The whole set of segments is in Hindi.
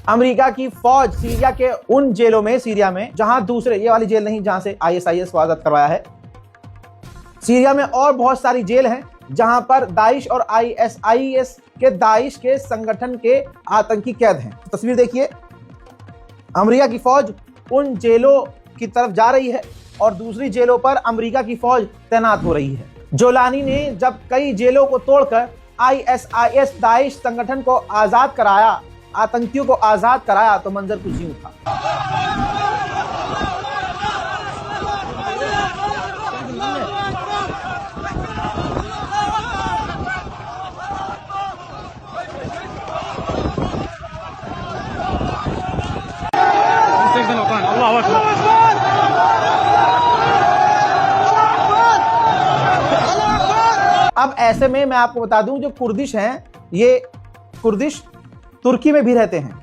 अमेरिका की फौज सीरिया के उन जेलों में, सीरिया में, जहां दूसरे, ये वाली जेल नहीं जहां से ISIS को आजाद करवाया है, सीरिया में और बहुत सारी जेल हैं जहां पर दाइश और ISIS के, दाइश के संगठन के आतंकी कैद हैं। तस्वीर देखिए, अमेरिका की फौज उन जेलों की तरफ जा रही है और दूसरी जेलों पर अमेरिका की फौज तैनात हो रही है। जोलानी ने जब कई जेलों को तोड़कर ISIS, दाइश संगठन को आजाद कराया, आतंकियों को आजाद कराया, तो मंजर कुछ यूं था। अब ऐसे में मैं आपको बता दूं, जो कुर्दिश हैं, ये कुर्दिश तुर्की में भी रहते हैं।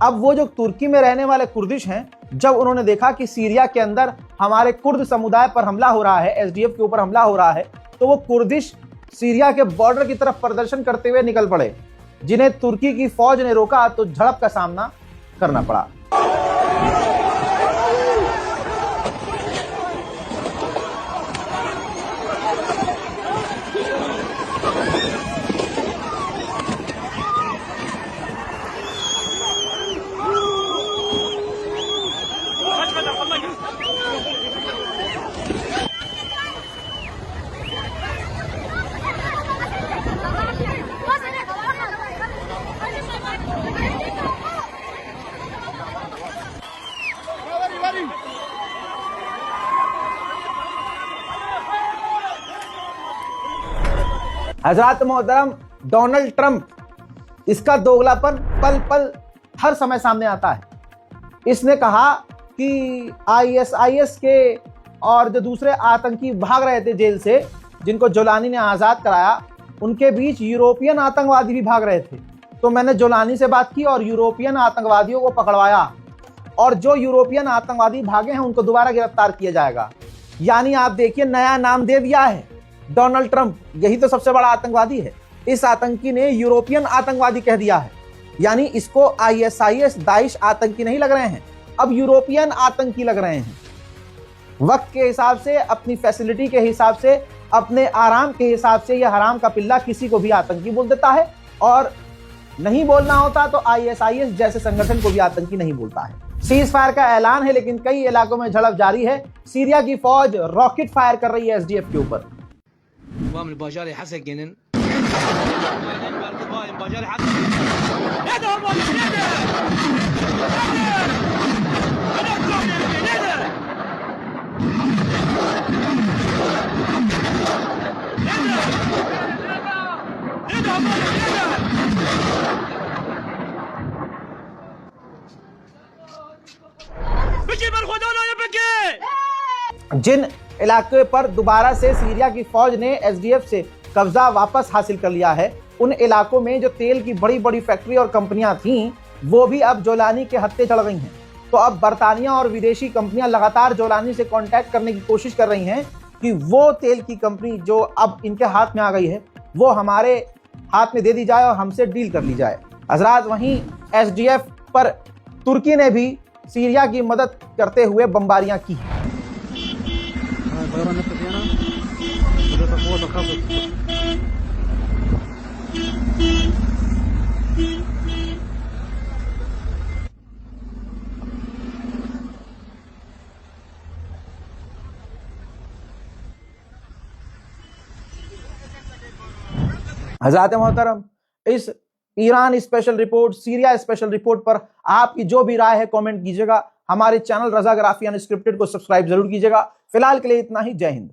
अब वो जो तुर्की में रहने वाले कुर्दिश हैं, जब उन्होंने देखा कि सीरिया के अंदर हमारे कुर्द समुदाय पर हमला हो रहा है, SDF के ऊपर हमला हो रहा है, तो वो कुर्दिश सीरिया के बॉर्डर की तरफ प्रदर्शन करते हुए निकल पड़े, जिन्हें तुर्की की फौज ने रोका तो झड़प का सामना करना पड़ा। हजरात मोहतरम, डोनाल्ड ट्रंप, इसका दोगलापन पल पल हर समय सामने आता है। इसने कहा कि ISIS के और जो दूसरे आतंकी भाग रहे थे जेल से, जिनको जोलानी ने आज़ाद कराया, उनके बीच यूरोपियन आतंकवादी भी भाग रहे थे। तो मैंने जोलानी से बात की और यूरोपियन आतंकवादियों को पकड़वाया, और जो यूरोपियन आतंकवादी भागे हैं उनको दोबारा गिरफ्तार किया जाएगा। यानी आप देखिए, नया नाम दे दिया है डोनाल्ड ट्रंप। यही तो सबसे बड़ा आतंकवादी है। इस आतंकी ने यूरोपियन आतंकवादी कह दिया है। यानी इसको ISIS, दाइश आतंकी नहीं लग रहे हैं, अब यूरोपियन आतंकी लग रहे हैं। वक्त के हिसाब से, अपनी फैसिलिटी के हिसाब से, अपने आराम के हिसाब से यह हराम का पिल्ला किसी को भी आतंकी बोल देता है, और नहीं बोलना होता तो ISIS जैसे संगठन को भी आतंकी नहीं बोलता है। सीज फायर का ऐलान है, लेकिन कई इलाकों में झड़प जारी है। सीरिया की फौज रॉकेट फायर कर रही है SDF के ऊपर। जिन इलाके पर दोबारा से सीरिया की फौज ने SDF से कब्जा वापस हासिल कर लिया है, उन इलाकों में जो तेल की बड़ी बड़ी फैक्ट्री और कंपनियां थीं, वो भी अब जोलानी के हत्थे चढ़ गई हैं। तो अब बरतानिया और विदेशी कंपनियां लगातार जोलानी से कांटेक्ट करने की कोशिश कर रही हैं कि वो तेल की कंपनी जो अब इनके हाथ में आ गई है, वो हमारे हाथ में दे दी जाए और हमसे डील कर ली जाए। हजरात, वहीं SDF पर तुर्की ने भी सीरिया की मदद करते हुए बमबारियां की। हज़रात मोहतरम, इस Iran special report, Syria special report पर आपकी जो भी राय है कमेंट कीजिएगा। हमारे चैनल रज़ा ग्राफी अनस्क्रिप्टेड को सब्सक्राइब जरूर कीजिएगा। फिलहाल के लिए इतना ही। जय हिंद।